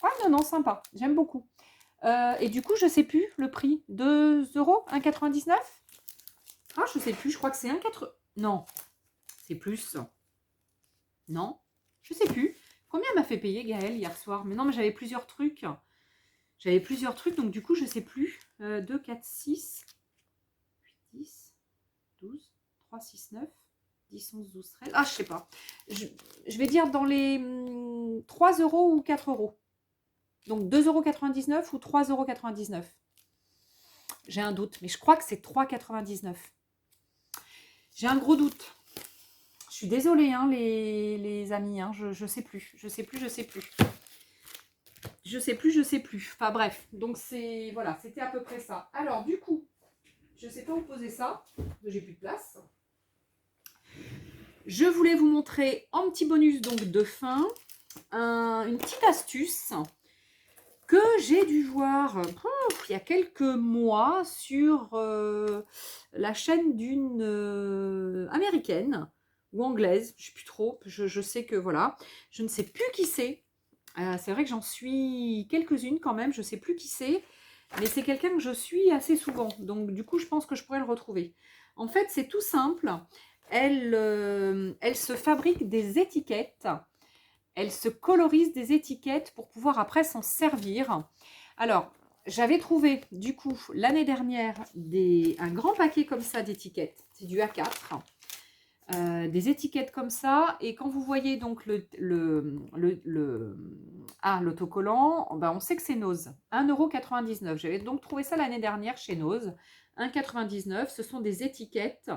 Ah non, non, sympa. J'aime beaucoup. Et du coup, je sais plus le prix. 2 €, 1,99 €. Ah, je sais plus, je crois que c'est 1,80 €. Non, c'est plus. Non, je sais plus. Combien m'a fait payer Gaël hier soir? Mais non, mais j'avais plusieurs trucs. J'avais plusieurs trucs, donc du coup, je sais plus. 2, 4, 6, 8, 10, 12, 3, 6, 9, 10, 11, 12, 13. Ah, je sais pas. Je vais dire dans les 3 € ou 4 €. Donc 2,99 € ou 3,99 €. J'ai un doute, mais je crois que c'est 3,99 €. J'ai un gros doute. Je suis désolée, hein, les amis. Hein, je sais plus. Je sais plus, je sais plus. Je sais plus, je sais plus. Enfin bref, donc c'est voilà, c'était à peu près ça. Alors du coup, je sais pas où poser ça, j'ai plus de place. Je voulais vous montrer en petit bonus donc de fin une petite astuce que j'ai dû voir il y a quelques mois sur la chaîne d'une américaine ou anglaise, je ne sais plus trop. Je sais que voilà, je ne sais plus qui c'est. C'est vrai que j'en suis quelques-unes quand même, je ne sais plus qui c'est, mais c'est quelqu'un que je suis assez souvent. Donc du coup, je pense que je pourrais le retrouver. En fait, c'est tout simple. Elle se fabrique des étiquettes. Elle se colorise des étiquettes pour pouvoir après s'en servir. Alors, j'avais trouvé du coup l'année dernière un grand paquet comme ça d'étiquettes. C'est du A4. Des étiquettes comme ça, et quand vous voyez donc l'autocollant, ben on sait que c'est Nose, 1,99 €. J'avais donc trouvé ça l'année dernière chez Nose, 1,99 €. Ce sont des étiquettes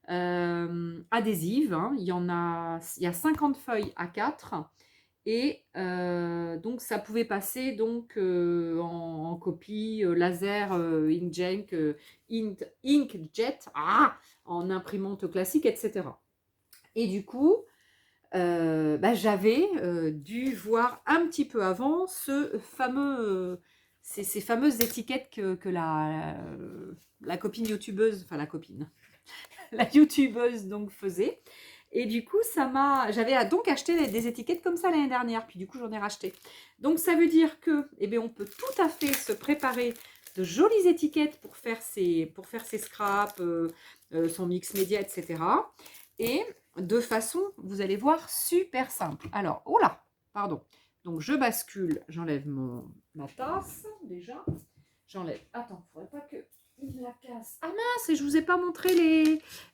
adhésives, hein. Il y a 50 feuilles A4, et donc ça pouvait passer donc en copie laser, inkjet, en imprimante classique, etc. Et du coup, bah, j'avais dû voir un petit peu avant ces fameuses étiquettes que la copine youtubeuse, enfin la copine, la youtubeuse donc faisait. Et du coup, j'avais donc acheté des étiquettes comme ça l'année dernière. Puis du coup, j'en ai racheté. Donc, ça veut dire que, eh bien, on peut tout à fait se préparer de jolies étiquettes pour faire ses scraps, son mix média, etc. Et de façon, vous allez voir, super simple. Alors, oh là, pardon. Donc, je bascule, j'enlève ma tasse déjà. J'enlève. Attends, il ne faudrait pas que il la casse. Ah mince, et je vous ai pas montré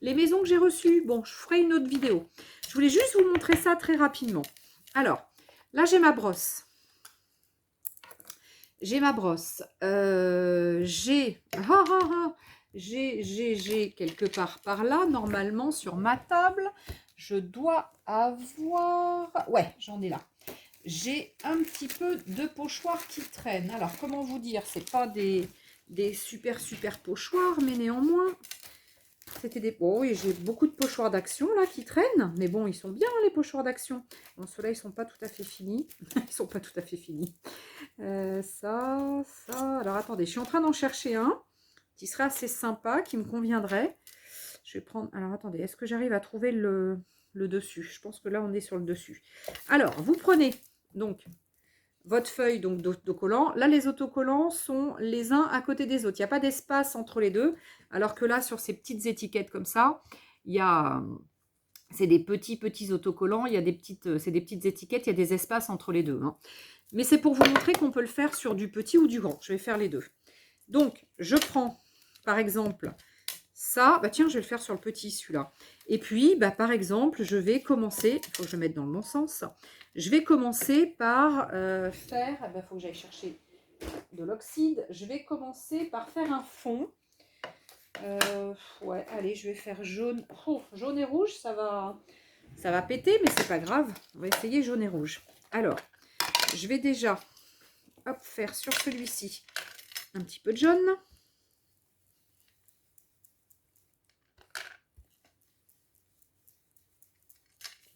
les maisons que j'ai reçues. Bon, je ferai une autre vidéo. Je voulais juste vous montrer ça très rapidement. Alors, là, j'ai ma brosse. J'ai ma brosse. J'ai quelque part par là, normalement, sur ma table. Je dois avoir... Ouais, j'en ai là. J'ai un petit peu de pochoirs qui traînent. Alors, comment vous dire? C'est pas des super pochoirs, mais néanmoins, c'était des... Oh oui, j'ai beaucoup de pochoirs d'Action là qui traînent, mais bon, ils sont bien les pochoirs d'Action. Bon, ceux-là, ils sont pas tout à fait finis. Ils sont pas tout à fait finis. Ça. Alors, attendez, je suis en train d'en chercher un qui serait assez sympa, qui me conviendrait. Je vais prendre... Alors, attendez, est-ce que j'arrive à trouver le dessus? Je pense que là, on est sur le dessus. Alors, vous prenez donc votre feuille donc d'autocollant. Là, les autocollants sont les uns à côté des autres. Il n'y a pas d'espace entre les deux. Alors que là, sur ces petites étiquettes comme ça, c'est des petits autocollants. C'est des petites étiquettes. Il y a des espaces entre les deux. Hein. Mais c'est pour vous montrer qu'on peut le faire sur du petit ou du grand. Je vais faire les deux. Donc, je prends, par exemple, ça. Bah tiens, je vais le faire sur le petit, celui-là. Et puis, bah, par exemple, je vais commencer, il faut que je mette dans le bon sens. Je vais commencer par faire, il faut que j'aille chercher de l'oxyde. Je vais commencer par faire un fond. Ouais, allez, je vais faire jaune. Oh, jaune et rouge, ça va péter, mais c'est pas grave. On va essayer jaune et rouge. Alors, je vais déjà hop, faire sur celui-ci un petit peu de jaune.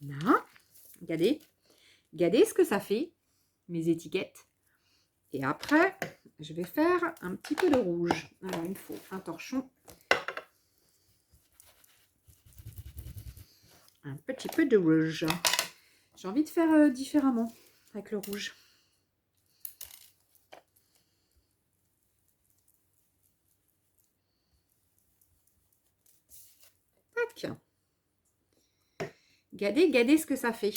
Là, regardez. Regardez ce que ça fait, mes étiquettes. Et après, je vais faire un petit peu de rouge. Alors, il me faut un torchon. Un petit peu de rouge. J'ai envie de faire différemment avec le rouge. Tac. Regardez ce que ça fait.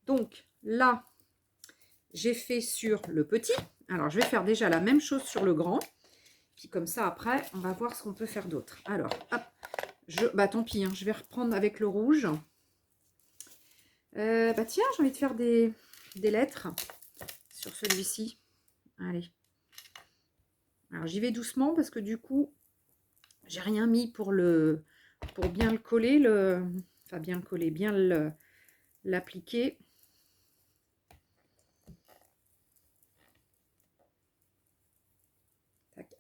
Donc, là, j'ai fait sur le petit. Alors, je vais faire déjà la même chose sur le grand. Puis comme ça, après, on va voir ce qu'on peut faire d'autre. Alors, hop. Bah, tant pis, hein, je vais reprendre avec le rouge. Bah tiens, j'ai envie de faire des lettres sur celui-ci. Allez. Alors, j'y vais doucement parce que du coup, j'ai rien mis pour bien le coller. Enfin, bien le coller, bien l'appliquer.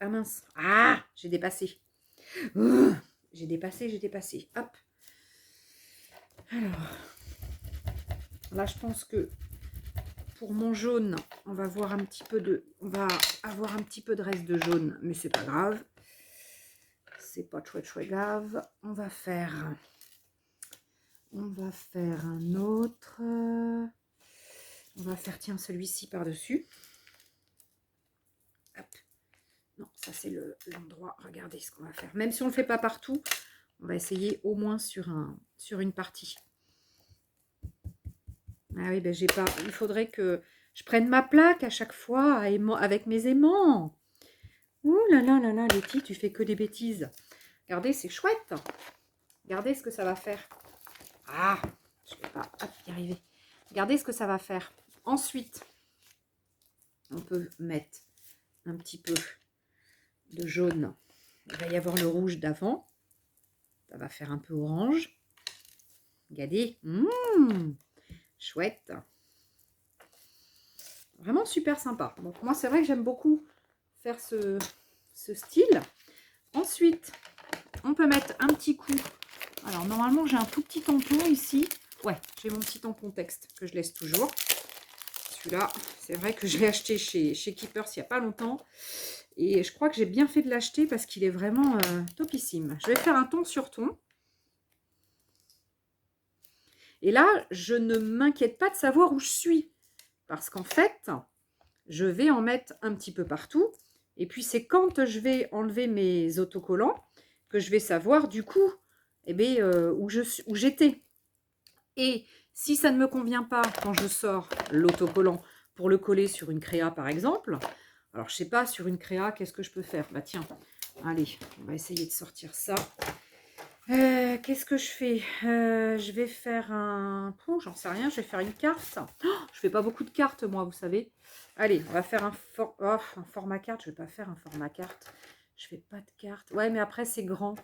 Ah mince. Ah, j'ai dépassé. J'ai dépassé. Hop. Alors, là, je pense que pour mon jaune, on va avoir un petit peu de reste de jaune, mais c'est pas grave. C'est pas très grave. On va faire un autre. On va faire, tiens, celui-ci par-dessus. Hop. Non, ça c'est l'endroit. Regardez ce qu'on va faire. Même si on ne le fait pas partout, on va essayer au moins sur une partie. Ah oui, ben j'ai pas. Il faudrait que je prenne ma plaque à chaque fois avec mes aimants. Ouh là là là là, Letty, tu fais que des bêtises. Regardez, c'est chouette. Regardez ce que ça va faire. Ah, je ne vais pas y arriver. Regardez ce que ça va faire. Ensuite, on peut mettre un petit peu de jaune. Il va y avoir le rouge d'avant. Ça va faire un peu orange. Regardez. Chouette. Vraiment super sympa. Donc moi, c'est vrai que j'aime beaucoup faire ce style. Ensuite, on peut mettre un petit coup. Alors, normalement, j'ai un tout petit tampon ici. Ouais, j'ai mon petit tampon texte que je laisse toujours. Celui-là, c'est vrai que je l'ai acheté chez Keepers il n'y a pas longtemps. Et je crois que j'ai bien fait de l'acheter parce qu'il est vraiment topissime. Je vais faire un ton sur ton. Et là, je ne m'inquiète pas de savoir où je suis. Parce qu'en fait, je vais en mettre un petit peu partout. Et puis, c'est quand je vais enlever mes autocollants que je vais savoir, du coup, eh bien, où j'étais. Et si ça ne me convient pas quand je sors l'autocollant pour le coller sur une créa, par exemple, alors, je ne sais pas, sur une créa, qu'est-ce que je peux faire? Bah, tiens, allez, on va essayer de sortir ça. Qu'est-ce que je fais? Je vais faire un... Oh, j'en sais rien, je vais faire une carte. Oh, je fais pas beaucoup de cartes, moi, vous savez. Allez, on va faire un format carte. Je vais pas faire un format carte. Je fais pas de carte. Ouais, mais après, c'est grand.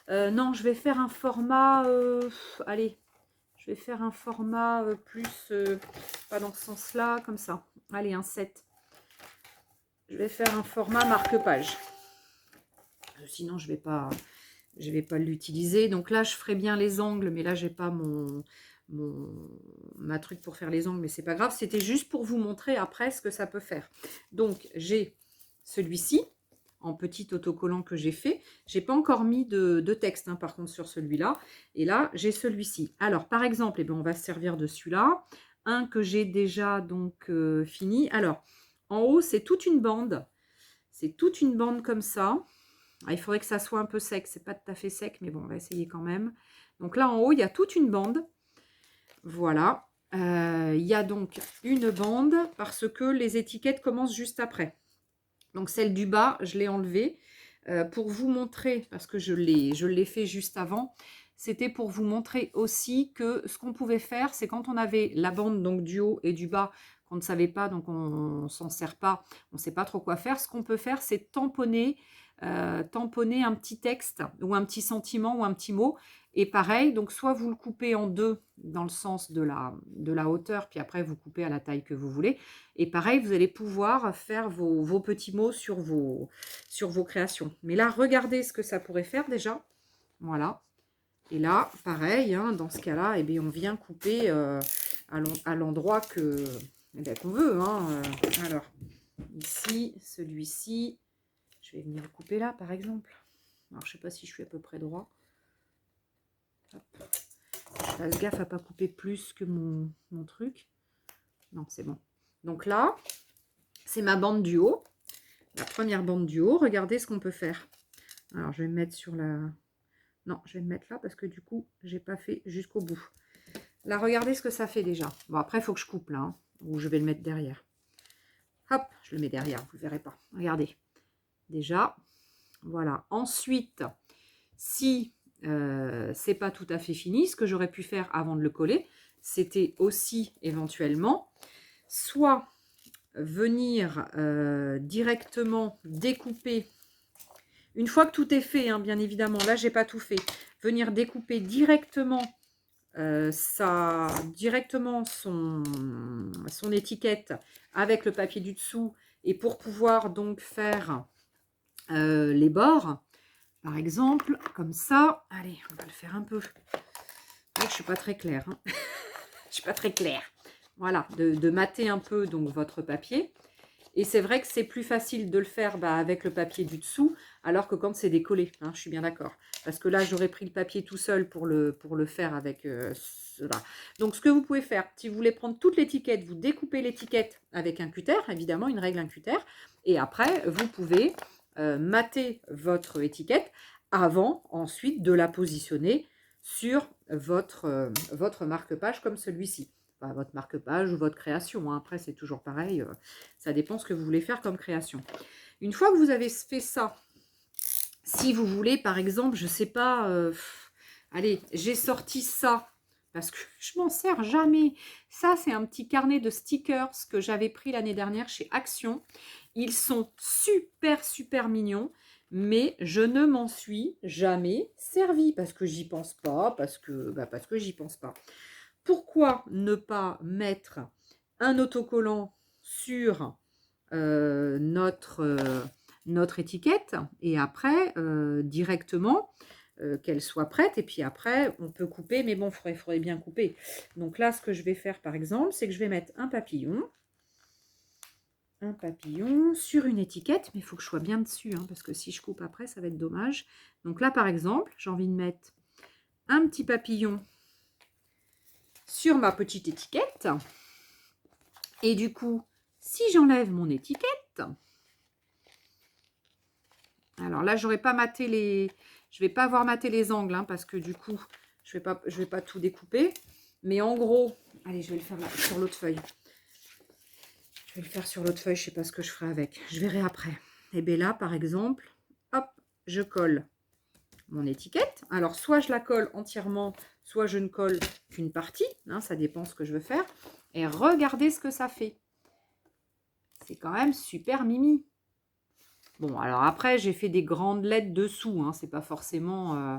Non, je vais faire un format... allez, je vais faire un format plus... pas dans ce sens-là, comme ça. Allez, un 7. Je vais faire un format marque-page. Sinon, je vais pas l'utiliser. Donc là, je ferai bien les angles, mais là, j'ai pas ma truc pour faire les angles, mais c'est pas grave. C'était juste pour vous montrer après ce que ça peut faire. Donc, j'ai celui-ci en petit autocollant que j'ai fait. J'ai pas encore mis de texte, hein, par contre, sur celui-là. Et là, j'ai celui-ci. Alors, par exemple, eh bien, on va se servir de celui-là. Un que j'ai déjà donc fini. Alors, en haut, c'est toute une bande. C'est toute une bande comme ça. Ah, il faudrait que ça soit un peu sec. C'est pas tout à fait sec, mais bon, on va essayer quand même. Donc là, en haut, il y a toute une bande. Voilà. Il y a donc une bande parce que les étiquettes commencent juste après. Donc celle du bas, je l'ai enlevée pour vous montrer, parce que je l'ai fait juste avant, c'était pour vous montrer aussi que ce qu'on pouvait faire, c'est quand on avait la bande donc du haut et du bas, qu'on ne savait pas, donc on ne s'en sert pas, on ne sait pas trop quoi faire, ce qu'on peut faire, c'est tamponner un petit texte ou un petit sentiment ou un petit mot. Et pareil, donc soit vous le coupez en deux dans le sens de la hauteur, puis après vous coupez à la taille que vous voulez. Et pareil, vous allez pouvoir faire vos petits mots sur vos créations. Mais là, regardez ce que ça pourrait faire déjà. Voilà. Et là, pareil, hein, dans ce cas-là, eh bien, on vient couper à l'endroit qu'on veut. Hein. Alors, ici, celui-ci, je vais venir le couper là, par exemple. Alors, je ne sais pas si je suis à peu près droit. Hop. Je fasse gaffe à ne pas couper plus que mon truc. Non, c'est bon. Donc là, c'est ma bande du haut. La première bande du haut. Regardez ce qu'on peut faire. Alors, je vais me mettre sur la... Non, je vais me mettre là parce que du coup, j'ai pas fait jusqu'au bout. Là, regardez ce que ça fait déjà. Bon, après, il faut que je coupe là. Hein, ou je vais le mettre derrière. Hop, je le mets derrière. Vous ne le verrez pas. Regardez. Déjà, voilà. Ensuite, si c'est pas tout à fait fini, ce que j'aurais pu faire avant de le coller, c'était aussi éventuellement soit venir directement découper, une fois que tout est fait, hein, bien évidemment, là j'ai pas tout fait, venir découper directement directement son étiquette avec le papier du dessous, et pour pouvoir donc faire les bords, par exemple, comme ça. Allez, on va le faire un peu. Là, je suis pas très claire. Hein. Je suis pas très claire. Voilà, de mater un peu donc votre papier. Et c'est vrai que c'est plus facile de le faire avec le papier du dessous, alors que quand c'est décollé, hein, je suis bien d'accord. Parce que là, j'aurais pris le papier tout seul pour le faire avec cela. Donc, ce que vous pouvez faire, si vous voulez prendre toute l'étiquette, vous découpez l'étiquette avec un cutter, évidemment, une règle, un cutter. Et après, vous pouvez mater votre étiquette avant, ensuite, de la positionner sur votre marque-page comme celui-ci. Enfin, votre marque-page ou votre création. Hein. Après, c'est toujours pareil. Ça dépend ce que vous voulez faire comme création. Une fois que vous avez fait ça, si vous voulez, par exemple, je ne sais pas, allez, j'ai sorti ça parce que je m'en sers jamais. Ça, c'est un petit carnet de stickers que j'avais pris l'année dernière chez Action. Ils sont super, super mignons, mais je ne m'en suis jamais servi parce que j'y pense pas, parce que j'y pense pas. Pourquoi ne pas mettre un autocollant sur notre étiquette et après directement qu'elle soit prête, et puis après on peut couper, mais bon, il faudrait bien couper. Donc là, ce que je vais faire par exemple, c'est que je vais mettre un papillon sur une étiquette, mais il faut que je sois bien dessus, hein, parce que si je coupe après, ça va être dommage. Donc là, par exemple, j'ai envie de mettre un petit papillon sur ma petite étiquette. Et du coup, si j'enlève mon étiquette, alors là, j'aurais pas maté les, je vais pas avoir maté les angles, hein, parce que du coup, je vais pas tout découper. Mais en gros, allez, je vais le faire sur l'autre feuille. Je vais le faire sur l'autre feuille, je sais pas ce que je ferai avec. Je verrai après. Et bien là, par exemple, hop, je colle mon étiquette. Alors, soit je la colle entièrement, soit je ne colle qu'une partie. Hein, ça dépend ce que je veux faire. Et regardez ce que ça fait. C'est quand même super mimi. Bon, alors après, j'ai fait des grandes lettres dessous. Hein, c'est pas forcément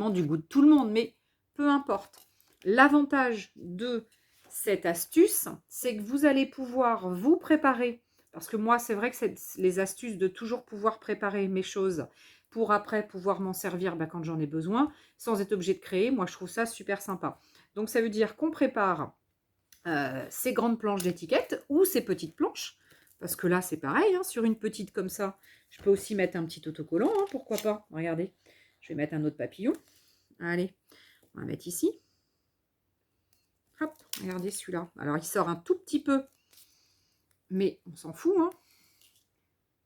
du goût de tout le monde, mais peu importe. L'avantage de cette astuce, c'est que vous allez pouvoir vous préparer. Parce que moi, c'est vrai que c'est les astuces de toujours pouvoir préparer mes choses pour après pouvoir m'en servir quand j'en ai besoin, sans être obligé de créer. Moi, je trouve ça super sympa. Donc, ça veut dire qu'on prépare ces grandes planches d'étiquette ou ces petites planches. Parce que là, c'est pareil, hein, sur une petite comme ça, je peux aussi mettre un petit autocollant, hein, pourquoi pas. Regardez, je vais mettre un autre papillon. Allez, on va mettre ici. Hop, regardez celui-là. Alors, il sort un tout petit peu, mais on s'en fout. Hein.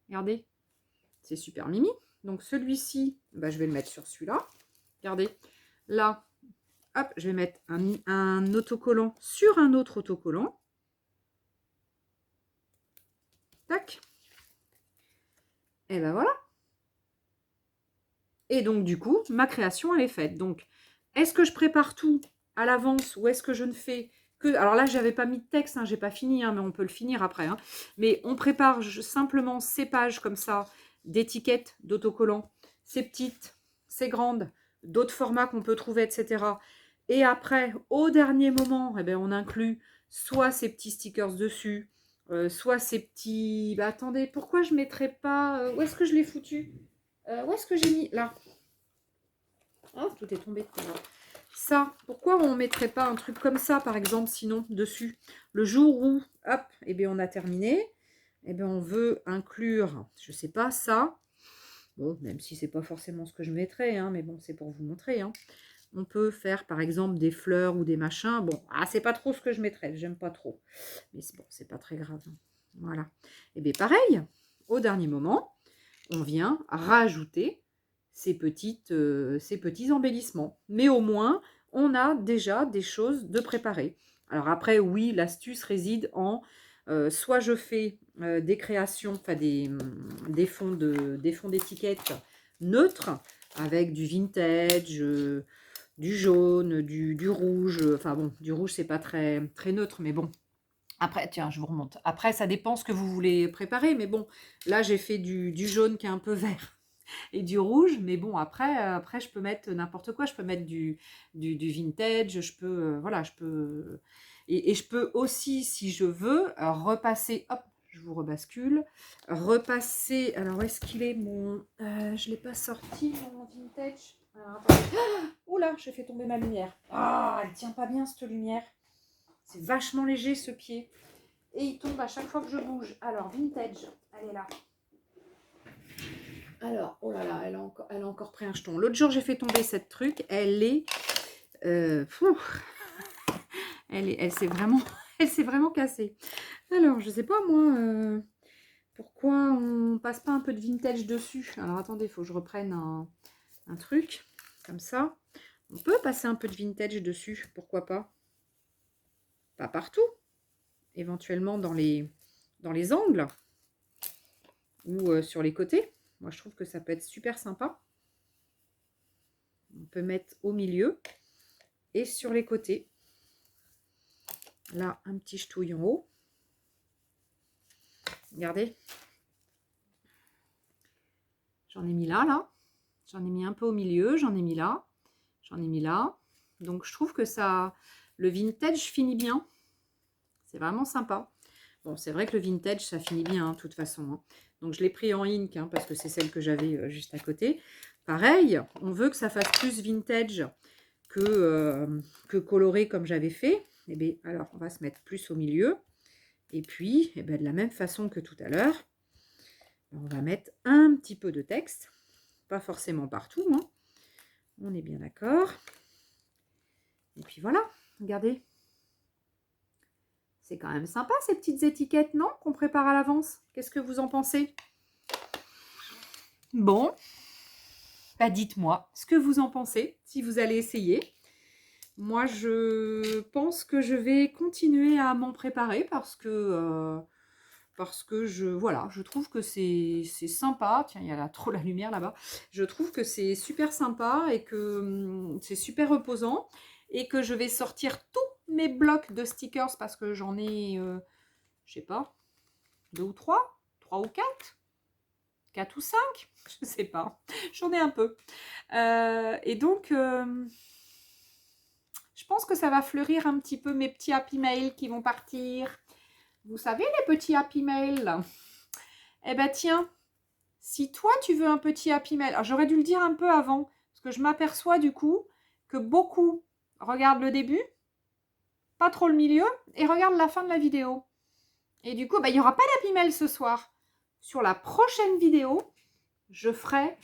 Regardez, c'est super mimi. Donc, celui-ci, je vais le mettre sur celui-là. Regardez, là, hop, je vais mettre un autocollant sur un autre autocollant. Tac. Et ben voilà. Et donc, du coup, ma création, elle est faite. Donc, est-ce que je prépare tout à l'avance ou est-ce que je ne fais que... Alors là, je n'avais pas mis de texte, hein, j'ai pas fini, hein, mais on peut le finir après. Hein. Mais on prépare simplement ces pages comme ça, d'étiquettes, d'autocollants, ces petites, ces grandes, d'autres formats qu'on peut trouver, etc. Et après, au dernier moment, eh ben, on inclut soit ces petits stickers dessus, soit ces petits... Bah, attendez, pourquoi je ne mettrais pas... où est-ce que je l'ai foutu où est-ce que j'ai mis... Là. Oh, tout est tombé. Ça, pourquoi on ne mettrait pas un truc comme ça, par exemple, sinon, dessus? Le jour où, hop, eh bien, on a terminé, eh bien, on veut inclure, je ne sais pas, ça. Bon, même si c'est pas forcément ce que je mettrais, hein, mais bon, c'est pour vous montrer. Hein. On peut faire, par exemple, des fleurs ou des machins. Bon, c'est pas trop ce que je mettrais, j'aime pas trop. Mais bon, c'est pas très grave. Hein. Voilà. Et bien, pareil, au dernier moment, on vient rajouter ces petits embellissements. Mais au moins, on a déjà des choses de préparer. Alors après, oui, l'astuce réside en soit je fais des créations, enfin des fonds d'étiquettes neutres avec du vintage, du jaune, du rouge. Enfin bon, du rouge, c'est pas très, très neutre, mais bon. Après, tiens, je vous remonte. Après, ça dépend ce que vous voulez préparer. Mais bon, là, j'ai fait du jaune qui est un peu vert et du rouge. Mais bon, après je peux mettre n'importe quoi. Je peux mettre du vintage. Je peux, voilà, je peux... Et je peux aussi, si je veux, repasser... Hop, je vous rebascule. Repasser... Alors, où est-ce qu'il est mon... je ne l'ai pas sorti, mon vintage. Alors, attendez. Oula, j'ai fait tomber ma lumière. Ah, elle tient pas bien, cette lumière. C'est vachement léger, ce pied. Et il tombe à chaque fois que je bouge. Alors, vintage, elle est là. Alors, oh là là, elle a encore pris un jeton. L'autre jour, j'ai fait tomber cette truc. Elle est... elle s'est vraiment, elle s'est vraiment cassée. Alors, je sais pas, moi, pourquoi on passe pas un peu de vintage dessus. Alors, attendez, il faut que je reprenne un truc, comme ça. On peut passer un peu de vintage dessus, pourquoi pas. Pas partout. Éventuellement dans les angles. Ou sur les côtés. Moi, je trouve que ça peut être super sympa. On peut mettre au milieu et sur les côtés. Là, un petit ch'touille en haut. Regardez. J'en ai mis là. J'en ai mis un peu au milieu. J'en ai mis là. J'en ai mis là. Donc, je trouve que ça... Le vintage finit bien. C'est vraiment sympa. Bon, c'est vrai que le vintage, ça finit bien, hein, de toute façon. Hein. Donc, je l'ai pris en ink, hein, parce que c'est celle que j'avais juste à côté. Pareil, on veut que ça fasse plus vintage que coloré comme j'avais fait. Eh bien, alors, on va se mettre plus au milieu. Et puis, eh bien, de la même façon que tout à l'heure, on va mettre un petit peu de texte. Pas forcément partout. Hein. On est bien d'accord. Et puis voilà, regardez. C'est quand même sympa ces petites étiquettes, non? Qu'on prépare à l'avance. Qu'est-ce que vous en pensez? Bon, bah dites-moi ce que vous en pensez, si vous allez essayer. Moi, je pense que je vais continuer à m'en préparer parce que voilà, je trouve que c'est sympa. Tiens, il y a trop la lumière là-bas. Je trouve que c'est super sympa et que c'est super reposant et que je vais sortir tous mes blocs de stickers parce que j'en ai, je sais pas, 2 ou 3 ou 4 ou 5, je sais pas, j'en ai un peu. Et donc, je pense que ça va fleurir un petit peu mes petits Happy Mail qui vont partir. Vous savez, les petits Happy Mail. Eh ben tiens, si toi tu veux un petit Happy Mail, alors j'aurais dû le dire un peu avant, parce que je m'aperçois du coup que beaucoup regardent le début, pas trop le milieu, et regardent la fin de la vidéo. Et du coup, il n'y aura pas d'Happy Mail ce soir. Sur la prochaine vidéo, je ferai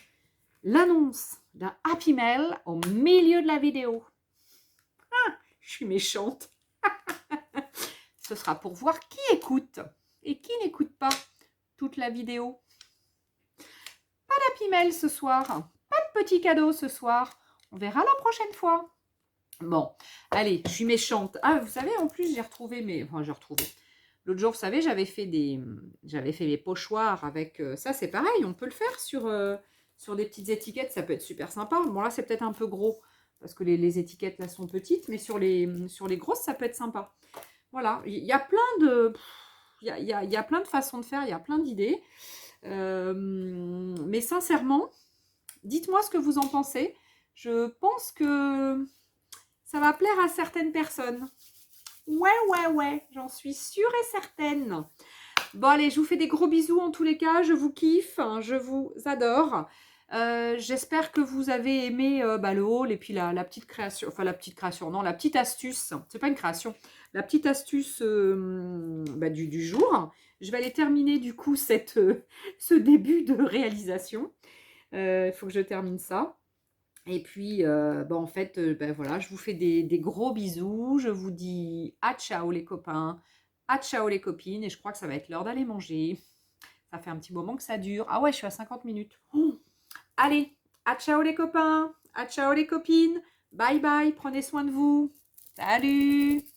l'annonce d'un Happy Mail au milieu de la vidéo. Ah, je suis méchante. Ce sera pour voir qui écoute et qui n'écoute pas toute la vidéo. Pas d'Happy Mail ce soir, pas de petit cadeau ce soir. On verra la prochaine fois. Bon, allez, je suis méchante. Ah, vous savez, en plus, j'ai retrouvé mes... Enfin, j'ai retrouvé. L'autre jour, vous savez, j'avais fait les pochoirs avec... ça, c'est pareil, on peut le faire sur des petites étiquettes. Ça peut être super sympa. Bon, là, c'est peut-être un peu gros parce que les étiquettes, là, sont petites. Mais sur les grosses, ça peut être sympa. Voilà, il y a plein de... Il y a plein de façons de faire, il y a plein d'idées. Mais sincèrement, dites-moi ce que vous en pensez. Je pense que ça va plaire à certaines personnes. Ouais, j'en suis sûre et certaine. Bon, allez, je vous fais des gros bisous en tous les cas. Je vous kiffe, hein, je vous adore. J'espère que vous avez aimé le haul et puis la petite création. Enfin, la petite création, non, la petite astuce. C'est pas une création. La petite astuce du jour. Je vais aller terminer du coup ce début de réalisation. Il faut que je termine ça. Et puis, en fait, voilà, je vous fais des gros bisous. Je vous dis à ciao les copains, à ciao les copines. Et je crois que ça va être l'heure d'aller manger. Ça fait un petit moment que ça dure. Ah ouais, je suis à 50 minutes. Oh. Allez, à ciao les copains, à ciao les copines. Bye bye, prenez soin de vous. Salut!